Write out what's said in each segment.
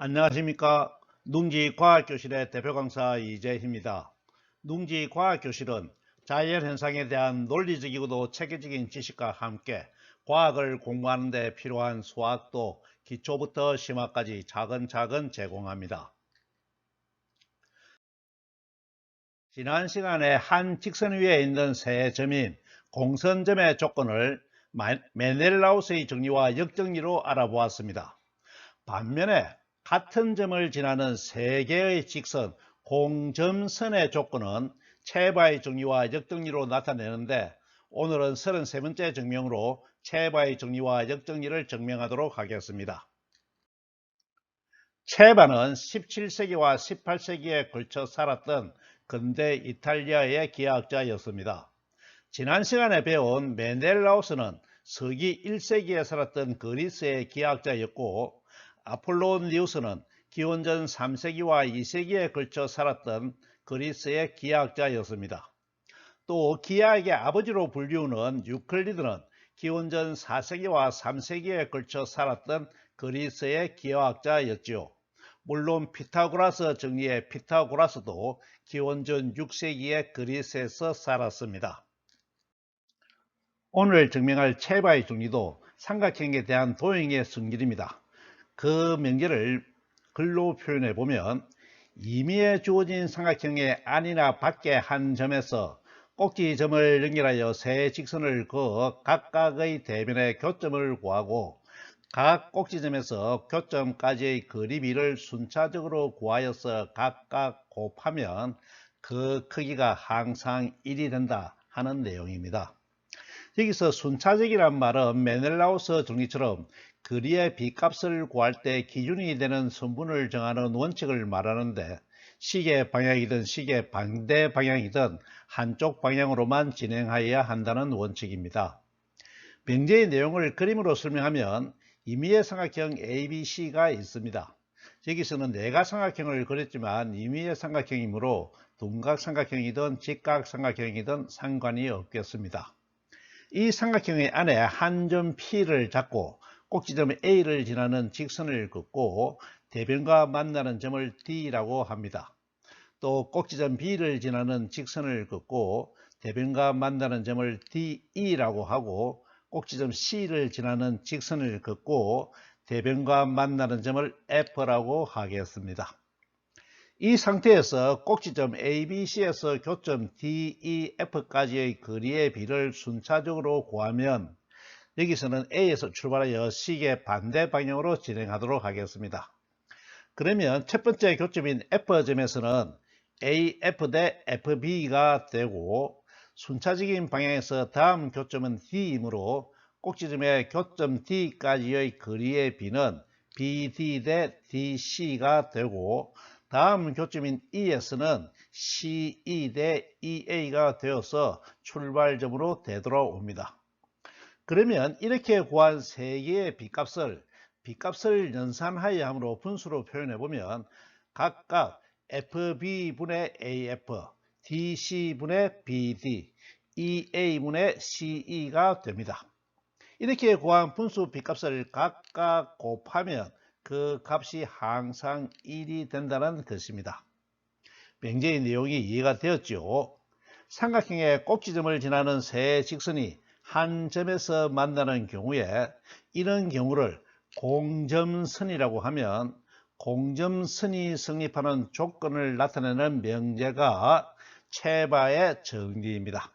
안녕하십니까. 둥지과학교실의 대표 강사 이재희입니다. 둥지과학교실은 자연현상에 대한 논리적이고도 체계적인 지식과 함께 과학을 공부하는 데 필요한 수학도 기초부터 심화까지 차근차근 제공합니다. 지난 시간에 한 직선 위에 있는 세 점인 공선점의 조건을 메넬라우스의 정리와 역정리로 알아보았습니다. 반면에 같은 점을 지나는 세 개의 직선 공점선의 조건은 체바의 정리와 역정리로 나타내는데, 오늘은 33번째 증명으로 체바의 정리와 역정리를 증명하도록 하겠습니다. 체바는 17세기와 18세기에 걸쳐 살았던 근대 이탈리아의 기하학자였습니다. 지난 시간에 배운 메넬라우스는 서기 1세기에 살았던 그리스의 기하학자였고, 아폴로니우스는 기원전 3세기와 2세기에 걸쳐 살았던 그리스의 기하학자였습니다. 또 기하학의 아버지로 불리우는 유클리드는 기원전 4세기와 3세기에 걸쳐 살았던 그리스의 기하학자였지요. 물론 피타고라스 정리의 피타고라스도 기원전 6세기에 그리스에서 살았습니다. 오늘 증명할 체바의 정리도 삼각형에 대한 도형의 성질입니다. 그 명제를 글로 표현해 보면, 임의에 주어진 삼각형의 안이나 밖의 한 점에서 꼭지점을 연결하여 세 직선을 그어 각각의 대변의 교점을 구하고, 각 꼭지점에서 교점까지의 거리비를 순차적으로 구하여서 각각 곱하면 그 크기가 항상 1이 된다 하는 내용입니다. 여기서 순차적이란 말은 메넬라우스 정리처럼 거리의 비값을 구할 때 기준이 되는 성분을 정하는 원칙을 말하는데, 시계 방향이든 시계 반대 방향이든 한쪽 방향으로만 진행하여야 한다는 원칙입니다. 명제의 내용을 그림으로 설명하면 임의의 삼각형 ABC가 있습니다. 여기서는 내각삼각형을 그렸지만 임의의 삼각형이므로 둔각삼각형이든 직각삼각형이든 상관이 없겠습니다. 이 삼각형의 안에 한 점 P를 잡고 꼭지점 A를 지나는 직선을 긋고 대변과 만나는 점을 D라고 합니다. 또 꼭지점 B를 지나는 직선을 긋고 대변과 만나는 점을 DE라고 하고, 꼭지점 C를 지나는 직선을 긋고 대변과 만나는 점을 F라고 하겠습니다. 이 상태에서 꼭지점 ABC에서 교점 DEF까지의 거리의 비를 순차적으로 구하면, 여기서는 A에서 출발하여 시계 반대 방향으로 진행하도록 하겠습니다. 그러면 첫 번째 교점인 F점에서는 AF 대 FB가 되고, 순차적인 방향에서 다음 교점은 D이므로 꼭지점의 교점 D까지의 거리의 비는 BD 대 DC가 되고, 다음 교점인 E에서는 CE 대 EA가 되어서 출발점으로 되돌아옵니다. 그러면 이렇게 구한 세 개의 비값을 연산하여야 하므로 분수로 표현해 보면 각각 FB분의 AF, DC분의 BD, EA분의 CE가 됩니다. 이렇게 구한 분수 비값을 각각 곱하면 그 값이 항상 1이 된다는 것입니다. 명제의 내용이 이해가 되었죠? 삼각형의 꼭지점을 지나는 세 직선이 한 점에서 만나는 경우에, 이런 경우를 공점선이라고 하면, 공점선이 성립하는 조건을 나타내는 명제가 체바의 정리입니다.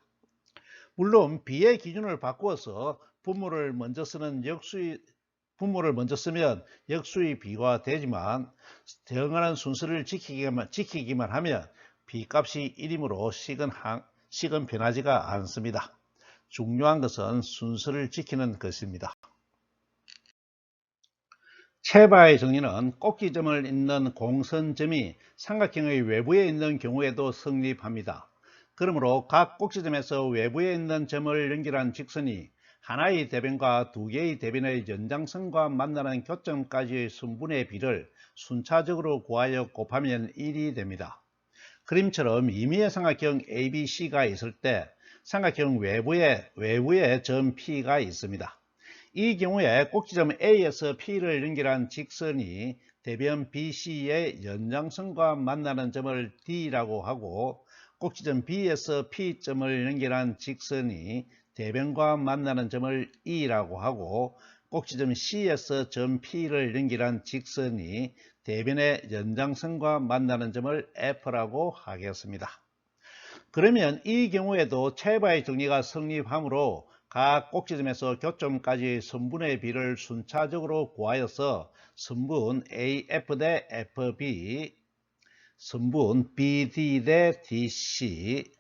물론 B의 기준을 바꾸어서 분모를 먼저 쓰면 역수의 B가 되지만, 정하는 순서를 지키기만 하면 B값이 1이므로 식은 변하지가 않습니다. 중요한 것은 순서를 지키는 것입니다. 체바의 정리는 꼭지점을 잇는 공선점이 삼각형의 외부에 있는 경우에도 성립합니다. 그러므로 각 꼭지점에서 외부에 있는 점을 연결한 직선이 하나의 대변과 두 개의 대변의 연장선과 만나는 교점까지의 순분의 비를 순차적으로 구하여 곱하면 1이 됩니다. 그림처럼 임의의 삼각형 ABC가 있을 때 삼각형 외부에 점 P가 있습니다. 이 경우에 꼭지점 A에서 P를 연결한 직선이 대변 BC의 연장선과 만나는 점을 D라고 하고, 꼭지점 B에서 P점을 연결한 직선이 대변과 만나는 점을 E라고 하고, 꼭지점 C에서 점 P를 연결한 직선이 대변의 연장선과 만나는 점을 F라고 하겠습니다. 그러면 이 경우에도 체바의 정리가 성립하므로 각 꼭지점에서 교점까지 선분의 비를 순차적으로 구하여서 선분 AF 대 FB, 선분 BD 대 DC,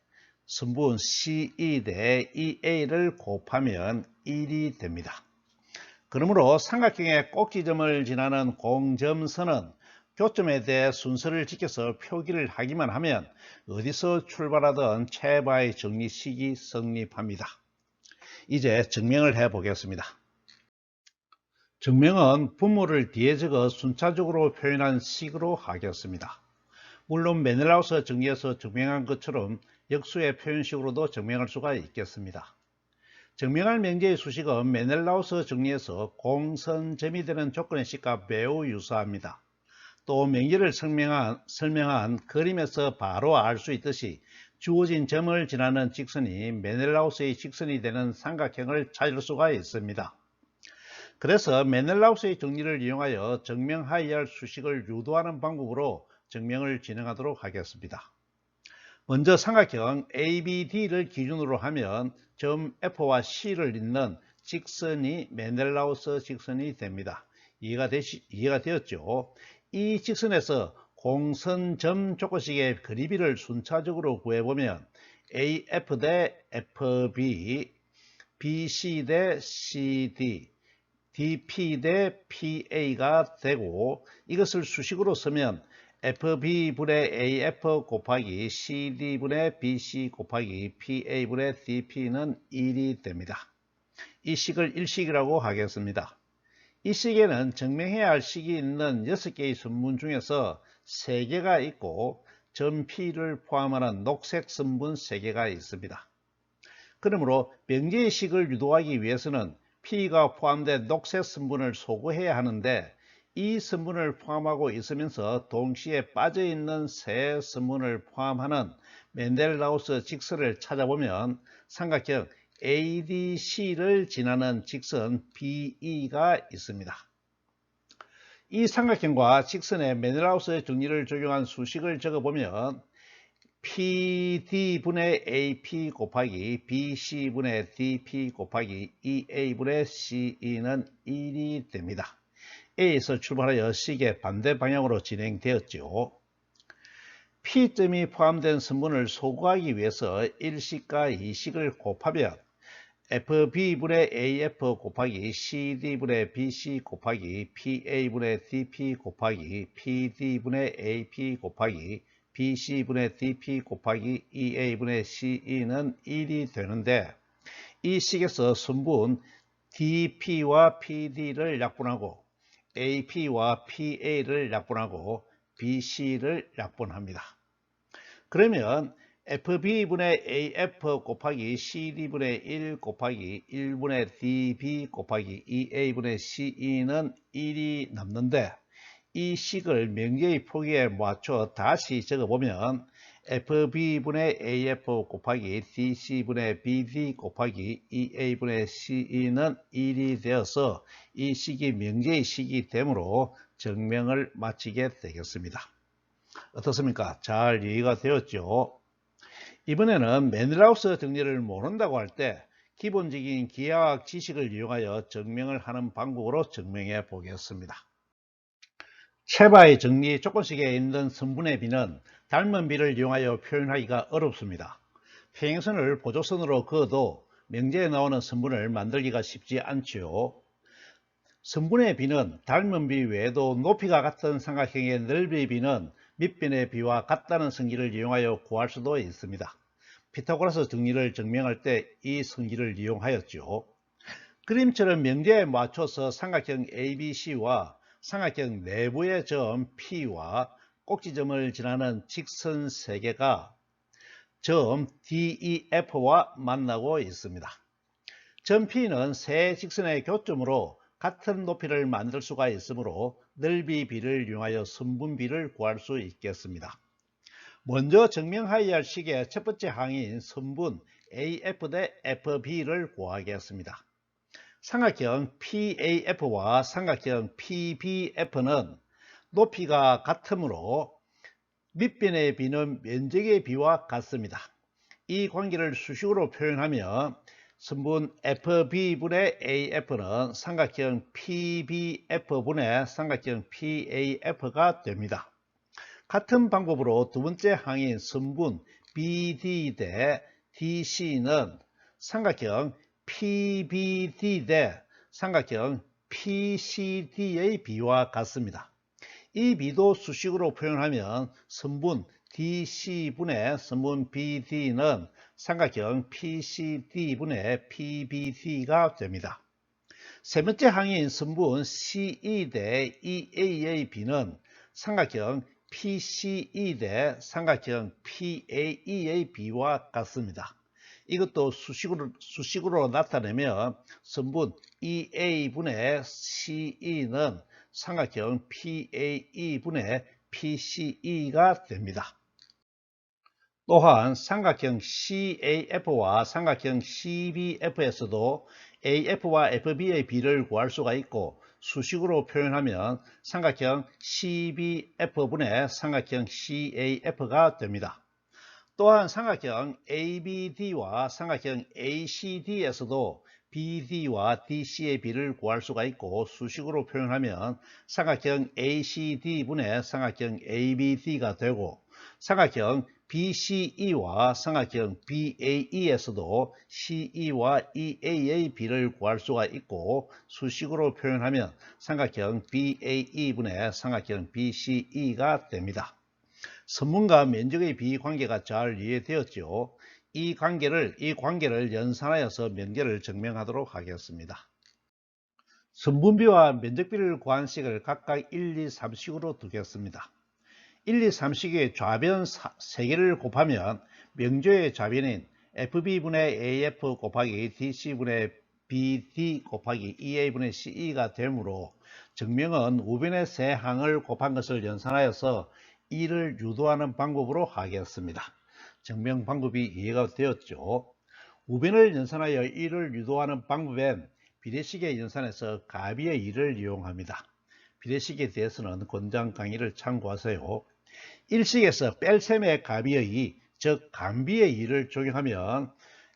선분 CE 대 EA를 곱하면 1이 됩니다. 그러므로 삼각형의 꼭지점을 지나는 공점선은 교점에 대해 순서를 지켜서 표기를 하기만 하면 어디서 출발하든 체바의 정리식이 성립합니다. 이제 증명을 해 보겠습니다. 증명은 분모를 뒤에 적어 순차적으로 표현한 식으로 하겠습니다. 물론 메넬하우스 정리에서 증명한 것처럼 역수의 표현식으로도 증명할 수가 있겠습니다. 증명할 명제의 수식은 메넬하우스 정리에서 공선점이 되는 조건의 식과 매우 유사합니다. 또 명제를 설명한 그림에서 바로 알 수 있듯이 주어진 점을 지나는 직선이 메넬하우스의 직선이 되는 삼각형을 찾을 수가 있습니다. 그래서 메넬하우스의 정리를 이용하여 증명하여야 할 수식을 유도하는 방법으로 증명을 진행하도록 하겠습니다. 먼저 삼각형 ABD를 기준으로 하면 점 F와 C를 잇는 직선이 메넬하우스 직선이 됩니다. 이해가 되었죠? 이 직선에서 공선점 조건식의 그리비를 순차적으로 구해보면 AF 대 FB, BC 대 CD, DP 대 PA가 되고, 이것을 수식으로 쓰면 FB분의 AF 곱하기 CD분의 BC 곱하기 PA분의 DP는 1이 됩니다. 이 식을 일식이라고 하겠습니다. 이 식에는 증명해야 할 식이 있는 6개의 선분 중에서 3개가 있고 점 P를 포함하는 녹색 선분 3개가 있습니다. 그러므로 명제의 식을 유도하기 위해서는 P가 포함된 녹색 선분을 소구해야 하는데, 이 선분을 포함하고 있으면서 동시에 빠져있는 세 선분을 포함하는 맨델라우스 직선을 찾아보면 삼각형 ADC를 지나는 직선 BE가 있습니다. 이 삼각형과 직선의 맨델라우스 정리를 적용한 수식을 적어보면 PD분의 AP 곱하기 BC분의 DP 곱하기 EA분의 CE는 1이 됩니다. A에서 출발하여 식의 반대 방향으로 진행되었죠. P점이 포함된 선분을 소구하기 위해서 1식과 2식을 곱하면 FB분의 AF 곱하기 CD분의 BC 곱하기 PA분의 DP 곱하기 PD분의 AP 곱하기 BC분의 DP 곱하기 EA분의 CE는 1이 되는데, 이 식에서 선분 DP와 PD를 약분하고 AP와 PA를 약분하고 BC를 약분합니다. 그러면 FB분의 AF 곱하기 CD분의 1 곱하기 1분의 DB 곱하기 EA분의 CE는 1이 남는데, 이 식을 명제의 포기에 맞춰 다시 적어보면 FB분의 AF 곱하기 DC분의 BD 곱하기 EA분의 CE는 1이 되어서 이 식이 명제의 식이 되므로 증명을 마치게 되겠습니다. 어떻습니까? 잘 이해가 되었죠? 이번에는 맨델하우스 정리를 모른다고 할 때 기본적인 기하학 지식을 이용하여 증명을 하는 방법으로 증명해 보겠습니다. 체바의 정리 조건식에 있는 선분의 비는 닮은 비를 이용하여 표현하기가 어렵습니다. 평행선을 보조선으로 그어도 명제에 나오는 선분을 만들기가 쉽지 않지요. 선분의 비는 닮은 비 외에도 높이가 같은 삼각형의 넓이의 비는 밑변의 비와 같다는 성질을 이용하여 구할 수도 있습니다. 피타고라스 정리를 증명할 때 이 성질을 이용하였죠. 그림처럼 명제에 맞춰서 삼각형 ABC와 삼각형 내부의 점 P와 꼭지점을 지나는 직선 3개가 점 DEF와 만나고 있습니다. 점 P는 세 직선의 교점으로 같은 높이를 만들 수가 있으므로 넓이 비를 이용하여 선분비를 구할 수 있겠습니다. 먼저 증명하여야 할 식의 첫 번째 항인 선분 AF 대 FB를 구하겠습니다. 삼각형 PAF와 삼각형 PBF는 높이가 같으므로 밑변의 비는 면적의 비와 같습니다. 이 관계를 수식으로 표현하면 선분 FB분의 AF는 삼각형 PBF분의 삼각형 PAF가 됩니다. 같은 방법으로 두 번째 항인 선분 BD 대 DC는 삼각형 PBD 대 삼각형 PCD의 비와 같습니다. 이 비도 수식으로 표현하면 선분 DC분의 선분 BD는 삼각형 PCD분의 PBD가 됩니다. 세 번째 항인 선분 CE 대 EA의 비는 삼각형 PCE 대 삼각형 PAE의 비와 같습니다. 이것도 수식으로 나타내면 선분 EA분의 CE는 삼각형 PAE분의 PCE가 됩니다. 또한 삼각형 CAF와 삼각형 CBF에서도 AF와 FB의 비를 구할 수가 있고 수식으로 표현하면 삼각형 CBF분의 삼각형 CAF가 됩니다. 또한 삼각형 ABD와 삼각형 ACD에서도 BD와 DC의 비를 구할 수가 있고 수식으로 표현하면 삼각형 ACD분의 삼각형 ABD가 되고 삼각형 BCE와 삼각형 BAE에서도 CE와 EA의 비를 구할 수가 있고 수식으로 표현하면 삼각형 BAE분의 삼각형 BCE가 됩니다. 선분과 면적의 비관계가 잘 이해되었죠. 이 관계를 연산하여서 면계를 증명하도록 하겠습니다. 선분비와 면적비를 구한 식을 각각 1, 2, 3식으로 두겠습니다. 1, 2, 3식의 좌변 3개를 곱하면 명조의 좌변인 FB분의 AF 곱하기 DC분의 BD 곱하기 EA분의 CE가 되므로 증명은 우변의 세 항을 곱한 것을 연산하여서 이를 유도하는 방법으로 하겠습니다. 증명 방법이 이해가 되었죠. 우변을 연산하여 이를 유도하는 방법엔 비례식의 연산에서 가비의 2를 이용합니다. 비례식에 대해서는 권장 강의를 참고하세요. 일식에서 뺄셈의 가비의 2, 즉 간비의 2를 적용하면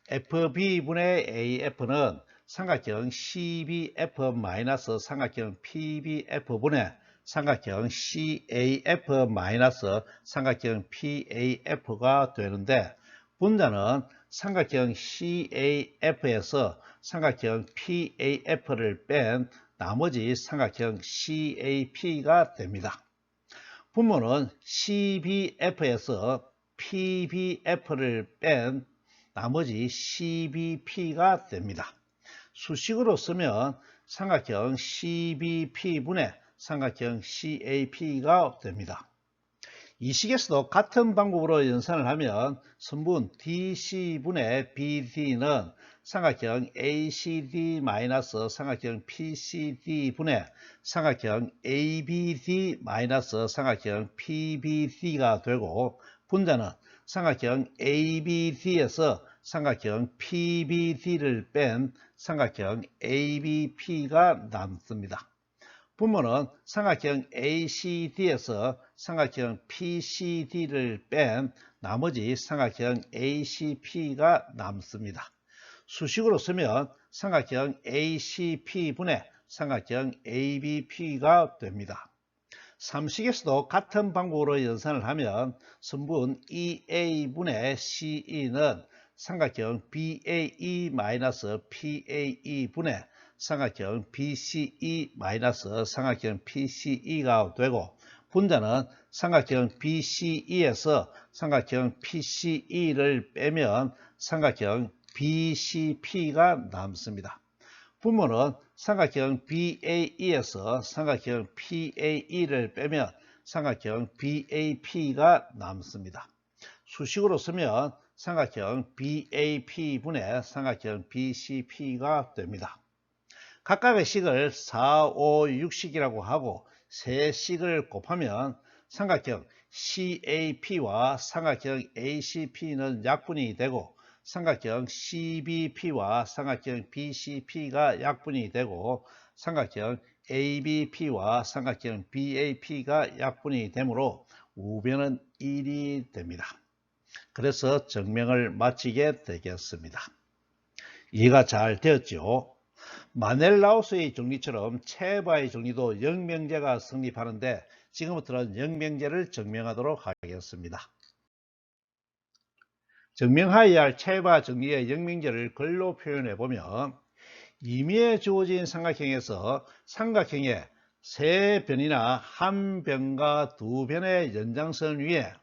FB분의 AF는 삼각형 CBF 마이너스 삼각형 PBF분의 삼각형 CAF 마이너스 삼각형 PAF가 되는데 분자는 삼각형 CAF에서 삼각형 PAF를 뺀 나머지 삼각형 CAP가 됩니다. 분모는 CBF에서 PBF를 뺀 나머지 CBP가 됩니다. 수식으로 쓰면 삼각형 CBP분의 삼각형 CAP가 됩니다. 이 식에서도 같은 방법으로 연산을 하면 선분 DC분의 BD는 삼각형 ACD 마이너스 삼각형 PCD분의 삼각형 ABD 마이너스 삼각형 PBD가 되고 분자는 삼각형 ABD에서 삼각형 PBD를 뺀 삼각형 ABP가 남습니다. 분모는 삼각형 ACD에서 삼각형 PCD를 뺀 나머지 삼각형 ACP가 남습니다. 수식으로 쓰면 삼각형 ACP분의 삼각형 ABP가 됩니다. 3식에서도 같은 방법으로 연산을 하면 선분 EA분의 CE는 삼각형 BAE-PAE분의 삼각형 BCE-삼각형 PCE가 되고 분자는 삼각형 BCE에서 삼각형 PCE를 빼면 삼각형 BCP가 남습니다. 분모는 삼각형 BAE에서 삼각형 PAE를 빼면 삼각형 BAP가 남습니다. 수식으로 쓰면 삼각형 BAP분의 삼각형 BCP가 됩니다. 각각의 식을 4, 5, 6식이라고 하고 세 식을 곱하면 삼각형 CAP와 삼각형 ACP는 약분이 되고 삼각형 CBP와 삼각형 BCP가 약분이 되고 삼각형 ABP와 삼각형 BAP가 약분이 되므로 우변은 1이 됩니다. 그래서 증명을 마치게 되겠습니다. 이해가 잘 되었죠? 마넬라우스의 정리처럼 체바의 정리도 영명제가 성립하는데 지금부터는 영명제를 증명하도록 하겠습니다. 증명하여야 할 체바 정리의 영명제를 글로 표현해 보면 임의에 주어진 삼각형에서 삼각형의 세 변이나 한 변과 두 변의 연장선 위에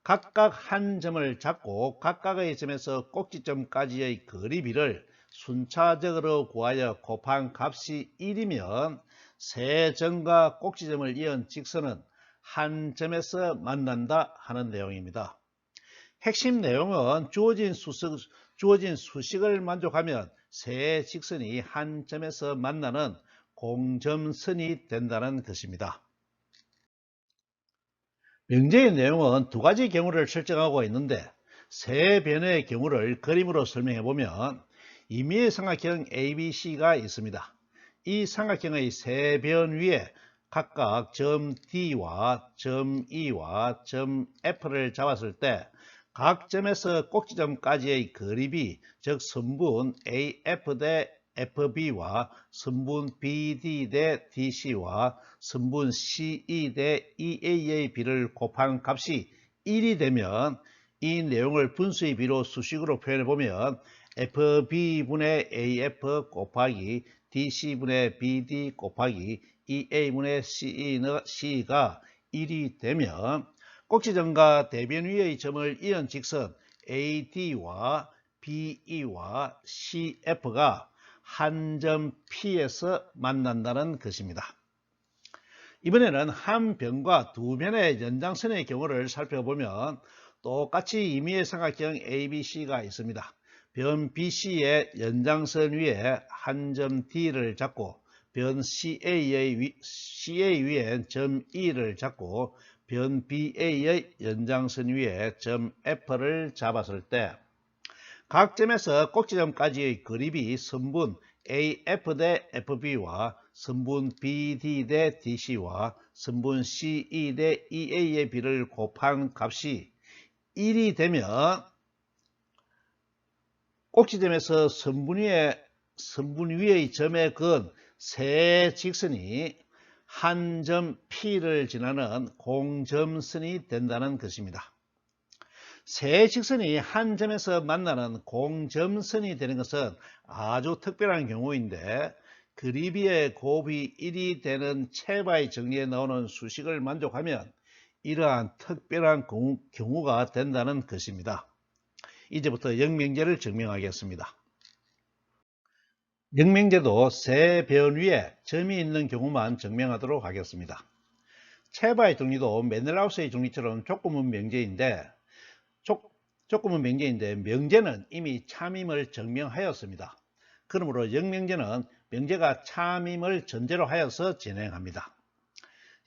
각각 한 점을 잡고 각각의 점에서 꼭지점까지의 거리비를 순차적으로 구하여 곱한 값이 1이면 세 점과 꼭지점을 이은 직선은 한 점에서 만난다 하는 내용입니다. 핵심 내용은 주어진 수식을 만족하면 세 직선이 한 점에서 만나는 공점선이 된다는 것입니다. 명제의 내용은 두 가지 경우를 설정하고 있는데 세 변의 경우를 그림으로 설명해 보면 임의의 삼각형 ABC가 있습니다. 이 삼각형의 세 변 위에 각각 점 D와 점 E와 점 F를 잡았을 때 각 점에서 꼭지점까지의 거리비, 즉 선분 AF 대 FB와 선분 BD 대 DC와 선분 CE 대 EA의 비를 곱한 값이 1이 되면 이 내용을 분수의 비로 수식으로 표현해 보면 FB분의 AF 곱하기 DC분의 BD 곱하기 EA분의 CE가 1이 되면 꼭지점과 대변 위의 점을 이은 직선 AD와 BE와 CF가 한 점 P에서 만난다는 것입니다. 이번에는 한 변과 두 변의 연장선의 경우를 살펴보면 똑같이 임의의 삼각형 ABC가 있습니다. 변 BC의 연장선 위에 한 점 D를 잡고 변 CA 위에 점 E를 잡고 변 BA의 연장선 위에 점 F를 잡았을 때 각 점에서 꼭지점까지의 거리비 선분 AF 대 FB와 선분 BD 대 DC와 선분 CE 대 EA의 비를 곱한 값이 1이 되면 꼭지점에서 선분 위의 점에 그은 세 직선이 한 점 P를 지나는 공점선이 된다는 것입니다. 세 직선이 한 점에서 만나는 공점선이 되는 것은 아주 특별한 경우인데 그리비의 곱이 1이 되는 체바의 정리에 나오는 수식을 만족하면 이러한 특별한 경우가 된다는 것입니다. 이제부터 영명제를 증명하겠습니다. 영명제도 세 변 위에 점이 있는 경우만 증명하도록 하겠습니다. 체바의 정리도 메넬라우스의 정리처럼 조금은 명제인데 명제는 이미 참임을 증명하였습니다. 그러므로 영명제는 명제가 참임을 전제로 하여서 진행합니다.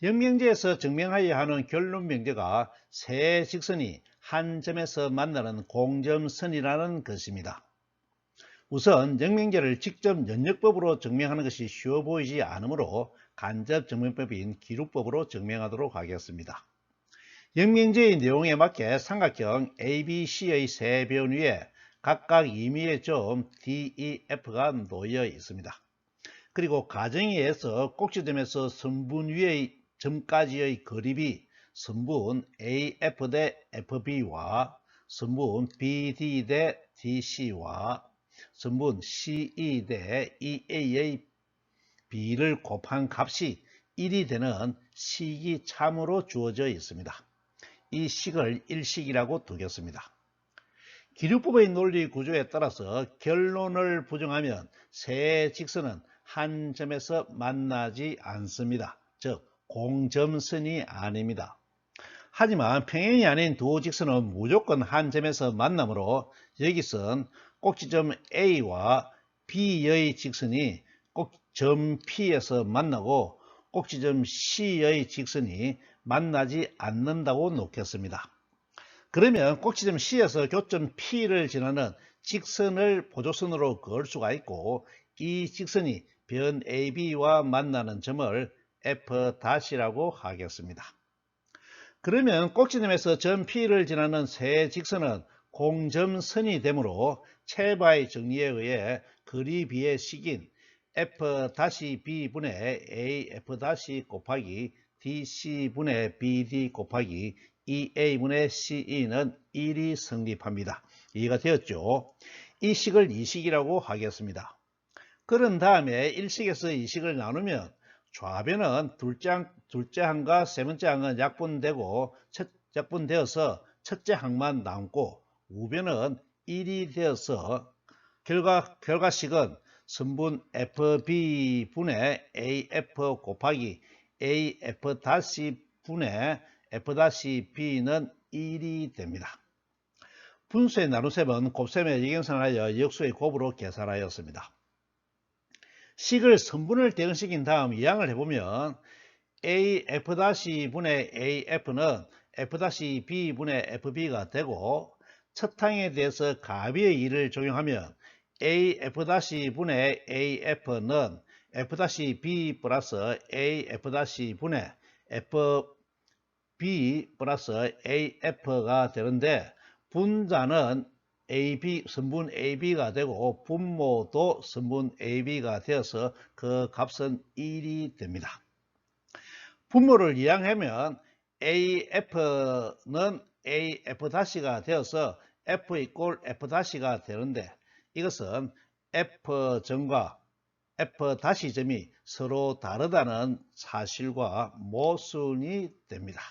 영명제에서 증명하여야 하는 결론 명제가 세 직선이 한 점에서 만나는 공점선이라는 것입니다. 우선 영명제를 직접 연역법으로 증명하는 것이 쉬워 보이지 않으므로 간접 증명법인 기록법으로 증명하도록 하겠습니다. 영명제의 내용에 맞게 삼각형 ABC의 세 변 위에 각각 임의의 점 DEF가 놓여 있습니다. 그리고 가정에 의해서 꼭지점에서 선분 위의 점까지의 거리비 선분 AF 대 FB와 선분 BD 대 DC와 선분 CE 대 EA의 비를 곱한 값이 1이 되는 식이 참으로 주어져 있습니다. 이 식을 일식이라고 두겠습니다. 기류법의 논리 구조에 따라서 결론을 부정하면 세 직선은 한 점에서 만나지 않습니다. 즉 공점선이 아닙니다. 하지만 평행이 아닌 두 직선은 무조건 한 점에서 만나므로 여기선 꼭지점 A와 B의 직선이 꼭 점 P에서 만나고 꼭지점 C의 직선이 만나지 않는다고 놓겠습니다. 그러면 꼭지점 C에서 교점 P를 지나는 직선을 보조선으로 그을 수가 있고, 이 직선이 변 AB와 만나는 점을 F'라고 하겠습니다. 그러면 꼭지점에서 점 P를 지나는 세 직선은 공점선이 되므로 체바의 정리에 의해 그리비의 식인 F'B분의 AF' 곱하기 DC분의 BD 곱하기 EA분의 CE는 1이 성립합니다. 이해가 되었죠? 이 식을 2식이라고 하겠습니다. 그런 다음에 1식에서 2식을 나누면 좌변은 둘째 항과 세 번째 항은 약분되어서 첫째 항만 남고, 우변은 1이 되어서 결과식은 선분 FB분의 AF 곱하기 AF' F'B는 1이 됩니다. 분수의 나눗셈은 곱셈의 역행선하여 역수의 곱으로 계산하였습니다. 식을 선분을 대응시킨 다음 이항을 해보면 AF' AF는 F'B분의 FB가 되고, 첫 항에 대해서 가비의 2를 적용하면 AF' AF는 F'B 플러스 AF' FB 플러스 AF가 되는데, 분자는 선분 AB가 되고 분모도 선분 AB가 되어서 그 값은 1이 됩니다. 분모를 이항하면 AF는 AF'가 되어서 F 이꼴 F'가 되는데, 이것은 F점과 F'점이 서로 다르다는 사실과 모순이 됩니다.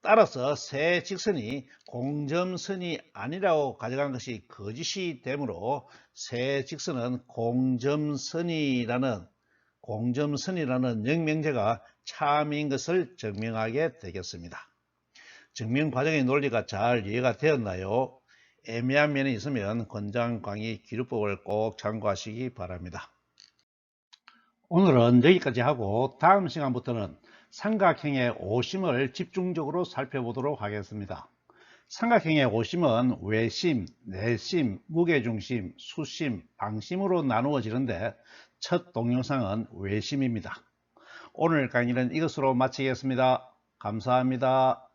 따라서 세 직선이 공점선이 아니라고 가져간 것이 거짓이 되므로 세 직선은 공점선이라는 영명제가 참인 것을 증명하게 되겠습니다. 증명 과정의 논리가 잘 이해가 되었나요? 애매한 면이 있으면 권장 강의 기록법을 꼭 참고하시기 바랍니다. 오늘은 여기까지 하고 다음 시간부터는 삼각형의 오심을 집중적으로 살펴보도록 하겠습니다. 삼각형의 오심은 외심, 내심, 무게중심, 수심, 방심으로 나누어지는데 첫 동영상은 외심입니다. 오늘 강의는 이것으로 마치겠습니다. 감사합니다.